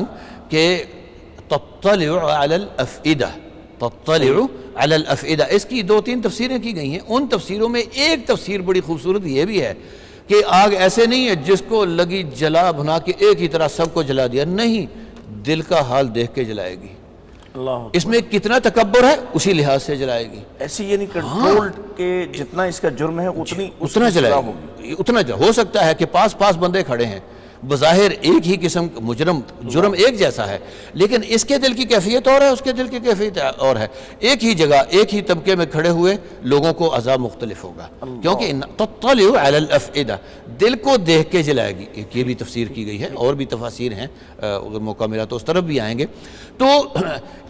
کہ تطلع علی الافئدہ، تطلع علی الافئدہ، اس کی 2-3 تفسیریں کی گئی ہیں۔ ان تفسیروں میں ایک تفسیر بڑی خوبصورت یہ بھی ہے کہ آگ ایسے نہیں ہے جس کو لگی جلا بھنا کے ایک ہی طرح سب کو جلا دیا، نہیں، دل کا حال دیکھ کے جلائے گی. اللہ اس میں کتنا تکبر ہے اسی لحاظ سے جلائے گی. ایسی یعنی کنٹرول کے جتنا اس کا جرم ہے اتنا جلائے گی. اتنا ہو سکتا ہے کہ پاس بندے کھڑے ہیں, بظاہر ایک ہی قسم جرم ایک جیسا ہے, لیکن اس کے دل کی کیفیت اور ہے, اس کے دل کی کیفیت اور ہے. ایک ہی جگہ ایک ہی طبقے میں کھڑے ہوئے لوگوں کو عذاب مختلف ہوگا, کیونکہ تطلع علی الافئدہ, دل کو دیکھ کے جلائے گی. یہ بھی تفسیر کی گئی ہے, اور بھی تفاسیر ہیں, اگر موقع ملا تو اس طرف بھی آئیں گے. تو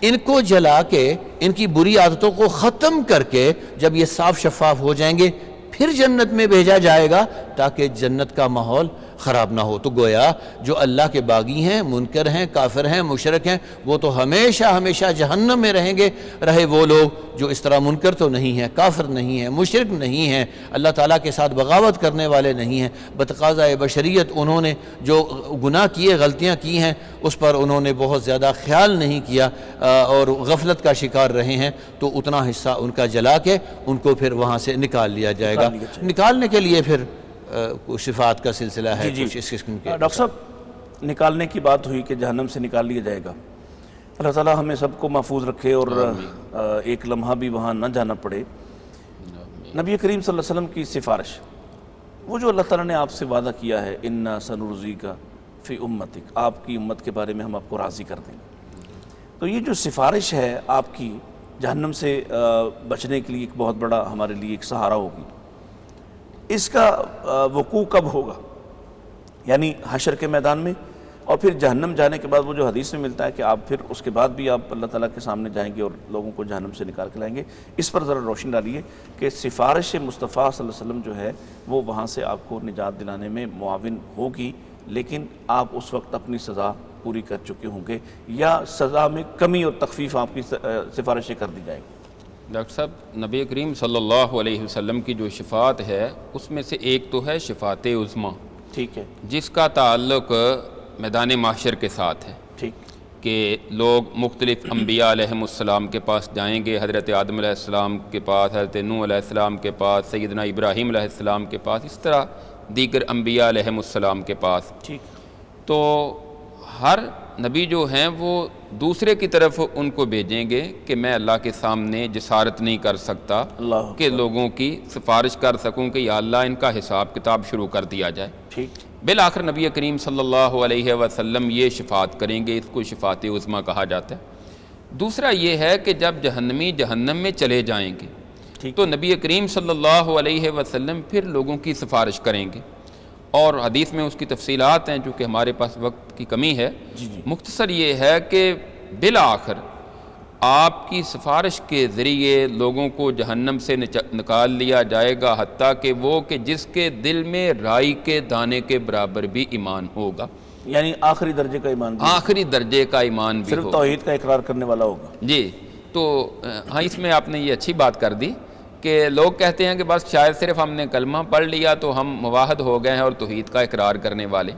ان کو جلا کے ان کی بری عادتوں کو ختم کر کے جب یہ صاف شفاف ہو جائیں گے پھر جنت میں بھیجا جائے گا تاکہ جنت کا ماحول خراب نہ ہو. تو گویا جو اللہ کے باغی ہیں, منکر ہیں, کافر ہیں, مشرک ہیں, وہ تو ہمیشہ جہنم میں رہیں گے. رہے وہ لوگ جو اس طرح منکر تو نہیں ہیں, کافر نہیں ہیں, مشرک نہیں ہیں, اللہ تعالیٰ کے ساتھ بغاوت کرنے والے نہیں ہیں, بتقاضۂ بشریت انہوں نے جو گناہ کیے, غلطیاں کی ہیں, اس پر انہوں نے بہت زیادہ خیال نہیں کیا اور غفلت کا شکار رہے ہیں. تو اتنا حصہ ان کا جلا کے ان کو پھر وہاں سے نکال لیا جائے گا. نکالنے کے لیے پھر صفات کا سلسلہ ہے. جی ڈاکٹر صاحب, نکالنے کی بات ہوئی کہ جہنم سے نکال لیا جائے گا. اللہ تعالیٰ ہمیں سب کو محفوظ رکھے اور ایک لمحہ بھی وہاں نہ جانا پڑے. نبی کریم صلی اللہ علیہ وسلم کی سفارش, وہ جو اللہ تعالیٰ نے آپ سے وعدہ کیا ہے, انا سنرضیک فی امتک, آپ کی امت کے بارے میں ہم آپ کو راضی کر دیں گے. تو یہ جو سفارش ہے آپ کی جہنم سے بچنے کے لیے ایک بہت بڑا ہمارے لیے ایک سہارا ہوگی. اس کا وقوع کب ہوگا؟ یعنی حشر کے میدان میں, اور پھر جہنم جانے کے بعد وہ جو حدیث میں ملتا ہے کہ آپ پھر اس کے بعد بھی آپ اللہ تعالیٰ کے سامنے جائیں گے اور لوگوں کو جہنم سے نکال کے لائیں گے. اس پر ذرا روشنی ڈالیے کہ سفارش مصطفیٰ صلی اللہ علیہ وسلم جو ہے وہ وہاں سے آپ کو نجات دلانے میں معاون ہوگی, لیکن آپ اس وقت اپنی سزا پوری کر چکے ہوں گے, یا سزا میں کمی اور تخفیف آپ کی سفارشیں کر دی جائیں گی؟ ڈاکٹر صاحب, نبی کریم صلی اللہ علیہ وسلم کی جو شفاعت ہے اس میں سے ایک تو ہے شفاعت عظمیٰ, ٹھیک ہے, جس کا تعلق میدان محشر کے ساتھ ہے. ٹھیک, کہ لوگ مختلف انبیاء علیہم السلام کے پاس جائیں گے, حضرت آدم علیہ السلام کے پاس, حضرت نوح علیہ السلام کے پاس, سیدنا ابراہیم علیہ السلام کے پاس, اس طرح دیگر انبیاء علیہم السلام کے پاس. ٹھیک, تو ہر نبی جو ہیں وہ دوسرے کی طرف ان کو بھیجیں گے کہ میں اللہ کے سامنے جسارت نہیں کر سکتا اللہ کہ لوگوں کی سفارش کر سکوں کہ یا اللہ ان کا حساب کتاب شروع کر دیا جائے. ٹھیک, بالآخر نبی کریم صلی اللہ علیہ وسلم یہ شفاعت کریں گے, اس کو شفاعت عظمیٰ کہا جاتا ہے. دوسرا یہ ہے کہ جب جہنمی جہنم میں چلے جائیں گے تو نبی کریم صلی اللہ علیہ وسلم پھر لوگوں کی سفارش کریں گے, اور حدیث میں اس کی تفصیلات ہیں چونکہ ہمارے پاس وقت کی کمی ہے. مختصر یہ ہے کہ بالآخر آپ کی سفارش کے ذریعے لوگوں کو جہنم سے نکال لیا جائے گا, حتیٰ کہ وہ کہ جس کے دل میں رائی کے دانے کے برابر بھی ایمان ہوگا, یعنی آخری درجے کا ایمان بھی, آخری درجے کا ایمان بھی صرف ہوگا, توحید کا اقرار کرنے والا ہوگا. جی. تو ہاں, اس میں آپ نے یہ اچھی بات کر دی کہ لوگ کہتے ہیں کہ بس شاید صرف ہم نے کلمہ پڑھ لیا تو ہم موحد ہو گئے ہیں اور توحید کا اقرار کرنے والے.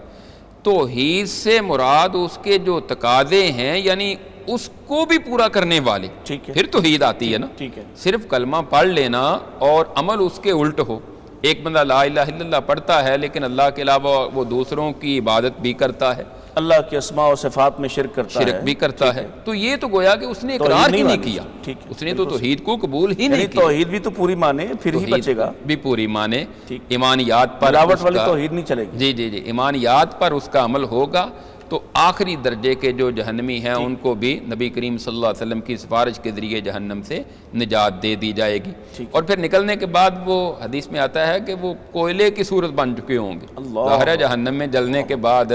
توحید سے مراد اس کے جو تقاضے ہیں, یعنی اس کو بھی پورا کرنے والے, ٹھیک ہے, پھر توحید آتی ہے نا. ٹھیک ہے, صرف کلمہ پڑھ لینا اور عمل اس کے الٹ ہو. ایک بندہ لا الہ الا اللہ پڑھتا ہے لیکن اللہ کے علاوہ وہ دوسروں کی عبادت بھی کرتا ہے, اللہ کے اسماء و صفات میں شرک کرتا ہے, شرک بھی کرتا ہے, تو یہ تو گویا کہ اس نے اقرار ہی نہیں کیا, اس نے تو توحید کو قبول ہی نہیں کیا. توحید بھی تو پوری مانے پھر ہی بچے گا, بھی پوری مانے, ایمانیات پر ملاوٹ والی توحید نہیں چلے گی. جی, ایمانیات پر اس کا عمل ہوگا. تو آخری درجے کے جو جہنمی ہیں ان کو بھی نبی کریم صلی اللہ علیہ وسلم کی سفارش کے ذریعے جہنم سے نجات دے دی جائے گی. اور پھر نکلنے کے بعد وہ حدیث میں آتا ہے کہ وہ کوئلے کی صورت بن چکے ہوں گے, ظاہر جہنم میں جلنے کے بعد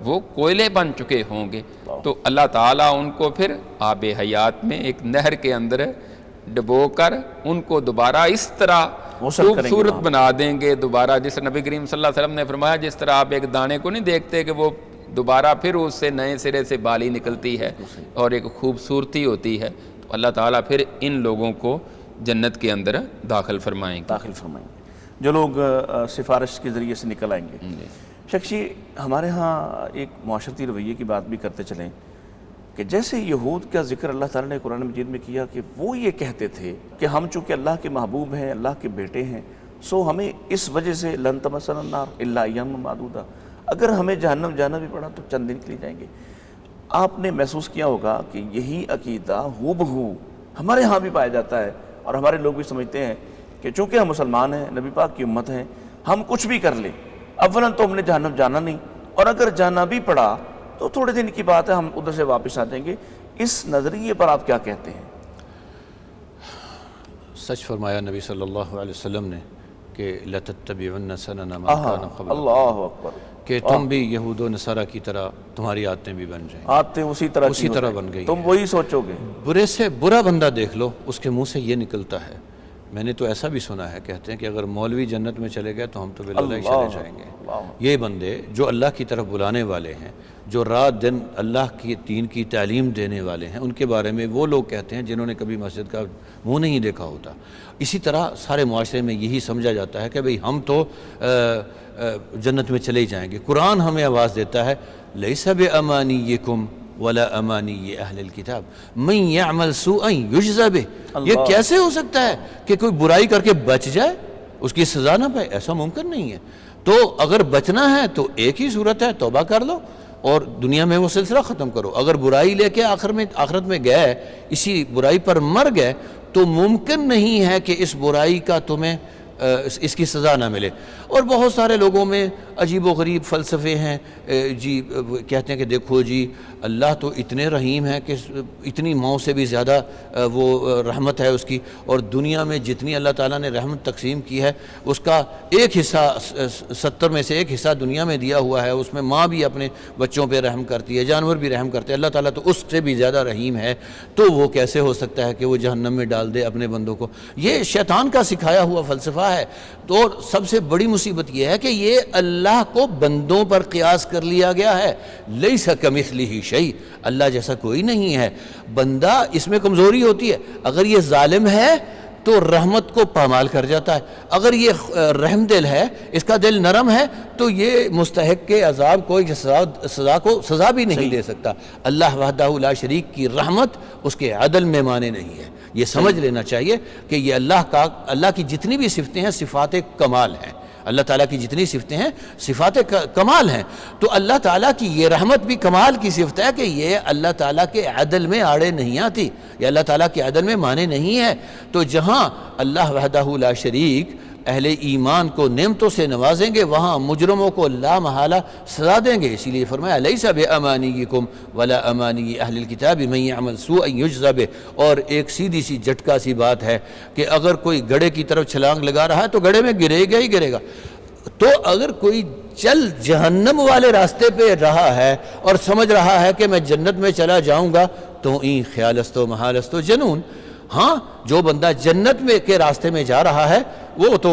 وہ کوئلے بن چکے ہوں گے. تو اللہ تعالیٰ ان کو پھر آب حیات میں ایک نہر کے اندر ڈبو کر ان کو دوبارہ اس طرح خوبصورت بنا دیں گے دوبارہ, جس نبی کریم صلی اللہ علیہ وسلم نے فرمایا جس طرح آپ ایک دانے کو نہیں دیکھتے کہ وہ دوبارہ پھر اس سے نئے سرے سے بالی نکلتی ہے اور ایک خوبصورتی ہوتی ہے, تو اللہ تعالیٰ پھر ان لوگوں کو جنت کے اندر داخل فرمائیں گے, جو لوگ سفارش کے ذریعے سے نکل آئیں گے. شخصی ہمارے ہاں ایک معاشرتی رویے کی بات بھی کرتے چلیں کہ جیسے یہود کا ذکر اللہ تعالیٰ نے قرآن مجید میں کیا کہ وہ یہ کہتے تھے کہ ہم چونکہ اللہ کے محبوب ہیں, اللہ کے بیٹے ہیں, سو ہمیں اس وجہ سے لن تمسنا النار الا ایاما معدودہ, اگر ہمیں جہنم جانا بھی پڑا تو چند دن کے لیے جائیں گے. آپ نے محسوس کیا ہوگا کہ یہی عقیدہ ہو بہو ہمارے ہاں بھی پایا جاتا ہے، اور ہمارے لوگ بھی سمجھتے ہیں کہ چونکہ ہم مسلمان ہیں، نبی پاک کی امت ہیں، ہم کچھ بھی کر لیں، اولاً تو ہم نے جہنم جانا نہیں، اور اگر جانا بھی پڑا تو تھوڑے دن کی بات ہے، ہم ادھر سے واپس آ جائیں گے۔ اس نظریے پر آپ کیا کہتے ہیں؟ سچ فرمایا نبی صلی اللہ علیہ وسلم نے کہ لَتَتَّبِعُنَّ سَنَنَ مَنْ كَانَ قَبْلَكُمْ، اللہ اکبر، کہ تم بھی یہود و نصارہ کی طرح تمہاری عادتیں بھی بن جائیں، آتے اسی طرح اسی طرح بن گئی تم وہی سوچو گے۔ برے سے برا بندہ دیکھ لو، اس کے منہ سے یہ نکلتا ہے۔ میں نے تو ایسا بھی سنا ہے، کہتے ہیں کہ اگر مولوی جنت میں چلے گئے تو ہم تو باللہ ہی چلے جائیں گے۔ یہ بندے جو اللہ کی طرف بلانے والے ہیں، جو رات دن اللہ کی دین کی تعلیم دینے والے ہیں، ان کے بارے میں وہ لوگ کہتے ہیں جنہوں نے کبھی مسجد کا منہ نہیں دیکھا ہوتا۔ اسی طرح سارے معاشرے میں یہی سمجھا جاتا ہے کہ بھئی ہم تو جنت میں چلے جائیں گے۔ قرآن ہمیں آواز دیتا ہے لیس بامانیکم ولا امانی اہل الکتاب من یعمل سوءا یجزا بہ۔ یہ کیسے ہو سکتا ہے کہ کوئی برائی کر کے بچ جائے، اس کی سزا نہ پائے؟ ایسا ممکن نہیں ہے۔ تو اگر بچنا ہے تو ایک ہی صورت ہے، توبہ کر لو اور دنیا میں وہ سلسلہ ختم کرو۔ اگر برائی لے کے آخرت میں گئے، اسی برائی پر مر گئے، تو ممکن نہیں ہے کہ اس برائی کا تمہیں اس کی سزا نہ ملے۔ اور بہت سارے لوگوں میں عجیب و غریب فلسفے ہیں، جی کہتے ہیں کہ دیکھو جی اللہ تو اتنے رحیم ہے کہ اتنی ماؤں سے بھی زیادہ وہ رحمت ہے اس کی، اور دنیا میں جتنی اللہ تعالیٰ نے رحمت تقسیم کی ہے اس کا ایک حصہ 70 میں سے ایک حصہ دنیا میں دیا ہوا ہے، اس میں ماں بھی اپنے بچوں پہ رحم کرتی ہے، جانور بھی رحم کرتے ہیں، اللہ تعالیٰ تو اس سے بھی زیادہ رحیم ہے، تو وہ کیسے ہو سکتا ہے کہ وہ جہنم میں ڈال دے اپنے بندوں کو؟ یہ شیطان کا سکھایا ہوا فلسفہ ہے۔ تو سب سے بڑی مصیبت یہ ہے کہ یہ اللہ کو بندوں پر قیاس کر لیا گیا ہے۔ لیس کمثلہ شیء، اللہ جیسا کوئی نہیں ہے۔ بندہ اس میں کمزوری ہوتی ہے، اگر یہ ظالم ہے تو رحمت کو پامال کر جاتا ہے، اگر یہ رحم دل ہے، اس کا دل نرم ہے، تو یہ مستحق کے عذاب کو سزا بھی نہیں دے سکتا۔ اللہ وحدہ لا شریک کی رحمت اس کے عدل میں مانے نہیں ہے۔ یہ سمجھ لینا چاہیے کہ یہ اللہ کی جتنی بھی صفتیں ہیں صفات کمال ہیں، اللہ تعالیٰ کی جتنی صفتیں ہیں صفات کمال ہیں، تو اللہ تعالیٰ کی یہ رحمت بھی کمال کی صفت ہے کہ یہ اللہ تعالیٰ کے عدل میں آڑے نہیں آتی، یہ اللہ تعالیٰ کے عدل میں مانے نہیں ہے۔ تو جہاں اللہ وحدہ لا شریک اہل ایمان کو نعمتوں سے نوازیں گے، وہاں مجرموں کو لا محالہ سزا دیں گے۔ اسی لیے فرمایا لیس بامانیکم ولا امانی اہل الکتاب من یعمل سوءا یجزا بہ۔ اور ایک سیدھی سی جھٹکا سی بات ہے کہ اگر کوئی گڑھے کی طرف چھلانگ لگا رہا ہے تو گڑھے میں گرے گا ہی گرے گا۔ تو اگر کوئی چل جہنم والے راستے پہ رہا ہے اور سمجھ رہا ہے کہ میں جنت میں چلا جاؤں گا، تو این خیال است و محال است و جنون۔ ہاں، جو بندہ جنت میں کے راستے میں جا رہا ہے وہ تو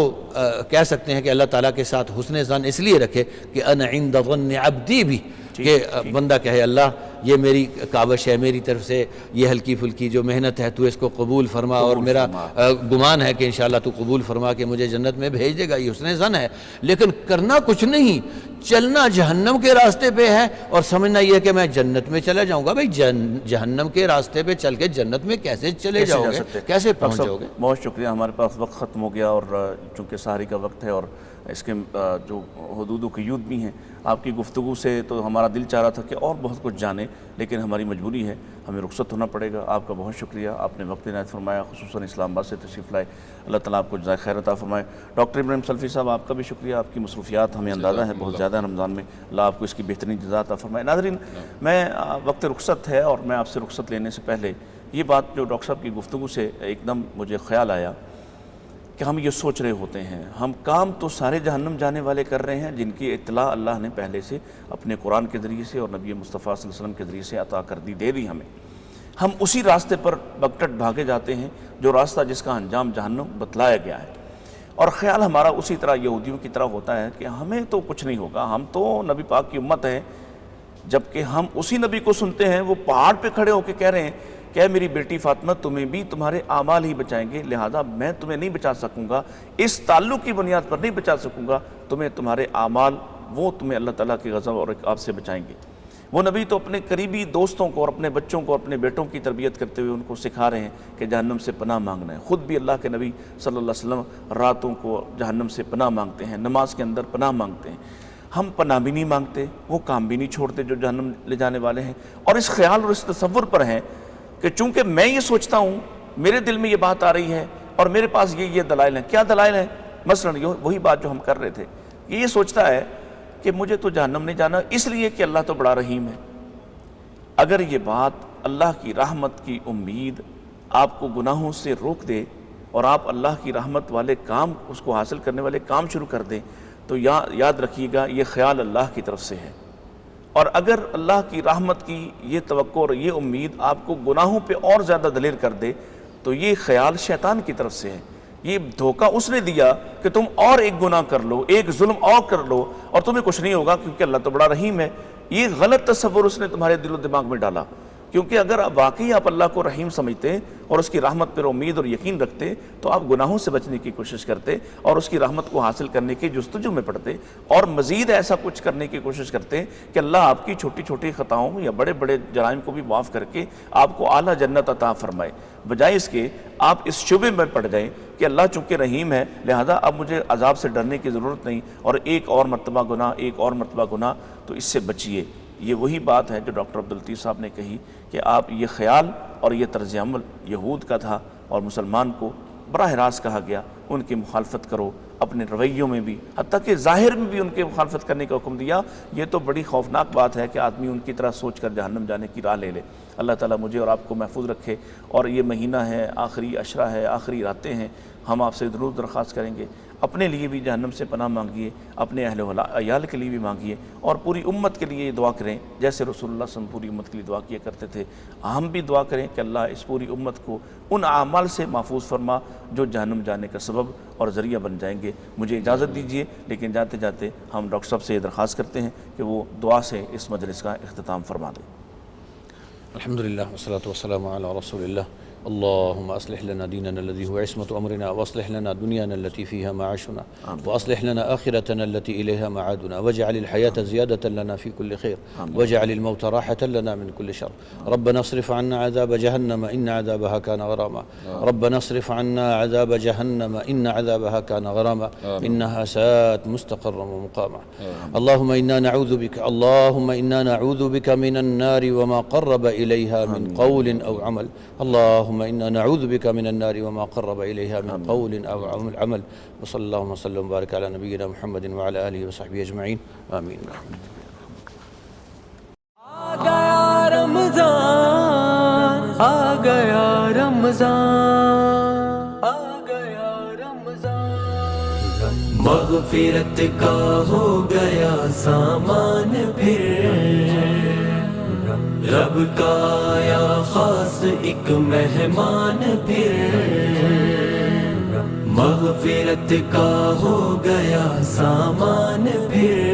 کہہ سکتے ہیں کہ اللہ تعالیٰ کے ساتھ حسن ظن اس لیے رکھے کہ انا عند ظن عبدی بھی، کہ بندہ کہے اللہ یہ میری کاوش ہے، میری طرف سے یہ ہلکی پھلکی جو محنت ہے تو اس کو قبول فرما، اور میرا گمان ہے کہ انشاءاللہ تو قبول فرما کے مجھے جنت میں بھیج دے گا، یہ حسن ظن ہے۔ لیکن کرنا کچھ نہیں، چلنا جہنم کے راستے پہ ہے اور سمجھنا یہ کہ میں جنت میں چلا جاؤں گا۔ بھئی جہنم کے راستے پہ چل کے جنت میں کیسے چلے جاؤ گے، کیسے پہنچ جاؤ گے؟ بہت شکریہ، ہمارے پاس وقت ختم ہو گیا، اور چونکہ سحری کا وقت ہے اور اس کے جو حدود و قیود بھی ہیں، آپ کی گفتگو سے تو ہمارا دل چاہ رہا تھا کہ اور بہت کچھ جانیں، لیکن ہماری مجبوری ہے، ہمیں رخصت ہونا پڑے گا۔ آپ کا بہت شکریہ، آپ نے وقت عنایت فرمایا، خصوصاً اسلام آباد سے تشریف لائے، اللہ تعالیٰ آپ کو جزائے خیر عطا فرمائے۔ ڈاکٹر ابراہیم سلفی صاحب، آپ کا بھی شکریہ، آپ کی مصروفیات ہمیں اندازہ ہے بہت زیادہ رمضان میں، اللہ آپ کو اس کی بہترین جزا عطا فرمائے۔ ناظرین، میں وقت رخصت ہے اور میں آپ سے رخصت لینے سے پہلے یہ بات جو ڈاکٹر صاحب کی گفتگو سے ایک دم مجھے خیال آیا کہ ہم یہ سوچ رہے ہوتے ہیں، ہم کام تو سارے جہنم جانے والے کر رہے ہیں جن کی اطلاع اللہ نے پہلے سے اپنے قرآن کے ذریعے سے اور نبی مصطفیٰ صلی اللہ علیہ وسلم کے ذریعے سے عطا کر دے دی ہمیں۔ ہم اسی راستے پر بگٹٹ بھاگے جاتے ہیں جو راستہ جس کا انجام جہنم بتلایا گیا ہے، اور خیال ہمارا اسی طرح یہودیوں کی طرح ہوتا ہے کہ ہمیں تو کچھ نہیں ہوگا، ہم تو نبی پاک کی امت ہیں، جبکہ ہم اسی نبی کو سنتے ہیں وہ پہاڑ پہ کھڑے ہو کے کہہ رہے ہیں کہ اے میری بیٹی فاطمہ، تمہیں بھی تمہارے اعمال ہی بچائیں گے، لہذا میں تمہیں نہیں بچا سکوں گا، اس تعلق کی بنیاد پر نہیں بچا سکوں گا، تمہیں تمہارے اعمال وہ تمہیں اللہ تعالیٰ کے غضب اور عقاب سے بچائیں گے۔ وہ نبی تو اپنے قریبی دوستوں کو اور اپنے بچوں کو، اپنے بیٹوں کی تربیت کرتے ہوئے ان کو سکھا رہے ہیں کہ جہنم سے پناہ مانگنا ہے۔ خود بھی اللہ کے نبی صلی اللہ علیہ وسلم راتوں کو جہنم سے پناہ مانگتے ہیں، نماز کے اندر پناہ مانگتے ہیں۔ ہم پناہ بھی نہیں مانگتے، وہ کام بھی نہیں چھوڑتے جو جہنم لے جانے والے ہیں، اور اس خیال اور اس تصور پر ہیں کہ چونکہ میں یہ سوچتا ہوں، میرے دل میں یہ بات آ رہی ہے اور میرے پاس یہ دلائل ہیں۔ کیا دلائل ہیں؟ مثلا وہی بات جو ہم کر رہے تھے، یہ سوچتا ہے کہ مجھے تو جہنم نہیں جانا اس لیے کہ اللہ تو بڑا رحیم ہے۔ اگر یہ بات اللہ کی رحمت کی امید آپ کو گناہوں سے روک دے اور آپ اللہ کی رحمت والے کام، اس کو حاصل کرنے والے کام شروع کر دیں، تو یاد رکھیے گا یہ خیال اللہ کی طرف سے ہے۔ اور اگر اللہ کی رحمت کی یہ توقع اور یہ امید آپ کو گناہوں پہ اور زیادہ دلیر کر دے، تو یہ خیال شیطان کی طرف سے ہے۔ یہ دھوکہ اس نے دیا کہ تم اور ایک گناہ کر لو، ایک ظلم اور کر لو، اور تمہیں کچھ نہیں ہوگا کیونکہ اللہ تو بڑا رحیم ہے۔ یہ غلط تصور اس نے تمہارے دل و دماغ میں ڈالا، کیونکہ اگر واقعی آپ اللہ کو رحیم سمجھتے اور اس کی رحمت پر امید اور یقین رکھتے تو آپ گناہوں سے بچنے کی کوشش کرتے اور اس کی رحمت کو حاصل کرنے کی جستجو میں پڑتے، اور مزید ایسا کچھ کرنے کی کوشش کرتے کہ اللہ آپ کی چھوٹی چھوٹی خطاؤں یا بڑے بڑے جرائم کو بھی معاف کر کے آپ کو اعلیٰ جنت عطا فرمائے، بجائے اس کے آپ اس شبے میں پڑ جائیں کہ اللہ چونکہ رحیم ہے لہذا اب مجھے عذاب سے ڈرنے کی ضرورت نہیں، اور ایک اور مرتبہ گناہ، ایک اور مرتبہ گناہ، تو اس سے بچیے۔ یہ وہی بات ہے جو ڈاکٹر عبداللطیف صاحب نے کہی کہ آپ یہ خیال اور یہ طرز عمل یہود کا تھا، اور مسلمان کو براہ راست کہا گیا ان کی مخالفت کرو، اپنے رویوں میں بھی، حتیٰ کہ ظاہر میں بھی ان کے مخالفت کرنے کا حکم دیا۔ یہ تو بڑی خوفناک بات ہے کہ آدمی ان کی طرح سوچ کر جہنم جانے کی راہ لے لے۔ اللہ تعالیٰ مجھے اور آپ کو محفوظ رکھے، اور یہ مہینہ ہے، آخری عشرہ ہے، آخری راتیں ہیں، ہم آپ سے ضرور درخواست کریں گے اپنے لیے بھی جہنم سے پناہ مانگیے، اپنے اہل و عیال کے لیے بھی مانگیے، اور پوری امت کے لیے یہ دعا کریں جیسے رسول اللہ صلی اللہ علیہ وسلم پوری امت کے لیے دعا کیا کرتے تھے۔ ہم بھی دعا کریں کہ اللہ اس پوری امت کو ان اعمال سے محفوظ فرما جو جہنم جانے کا سبب اور ذریعہ بن جائیں گے۔ مجھے اجازت دیجیے، لیکن جاتے جاتے ہم ڈاکٹر صاحب سے یہ درخواست کرتے ہیں کہ وہ دعا سے اس مجلس کا اختتام فرما دیں۔ الحمدللہ والصلاة والسلام علی رسول اللہ۔ اللهم أصلح لنا ديننا الذي هو عصمة أمرنا، وأصلح لنا دنيانا التي فيها معاشنا، وأصلح لنا آخرتنا التي إليها معادنا، واجعل الحياة زيادة لنا في كل خير، واجعل الموت راحة لنا من كل شر. ربنا اصرف عنا عذاب جهنم إن عذابها كان غراما، ربنا اصرف عنا عذاب جهنم إن عذابها كان غراما، إنها ساءت مستقرا ومقاما. اللهم إنا نعوذ بك من النار وما قرب إليها من قول أو عمل. اللهم إنا نعوذ بك من النار وما قرب إليها من قول أو عمل. وصلى الله وسلم وبارك على نبينا محمد وعلى آله وصحبه أجمعين. آمين. آ گیا رمضان، آ گیا رمضان، آ گیا رمضان، مغفرت کا ہو گیا سامان پھر، رب کا آیا خاص ایک مہمان پھر، مغفرت کا ہو گیا سامان پھر،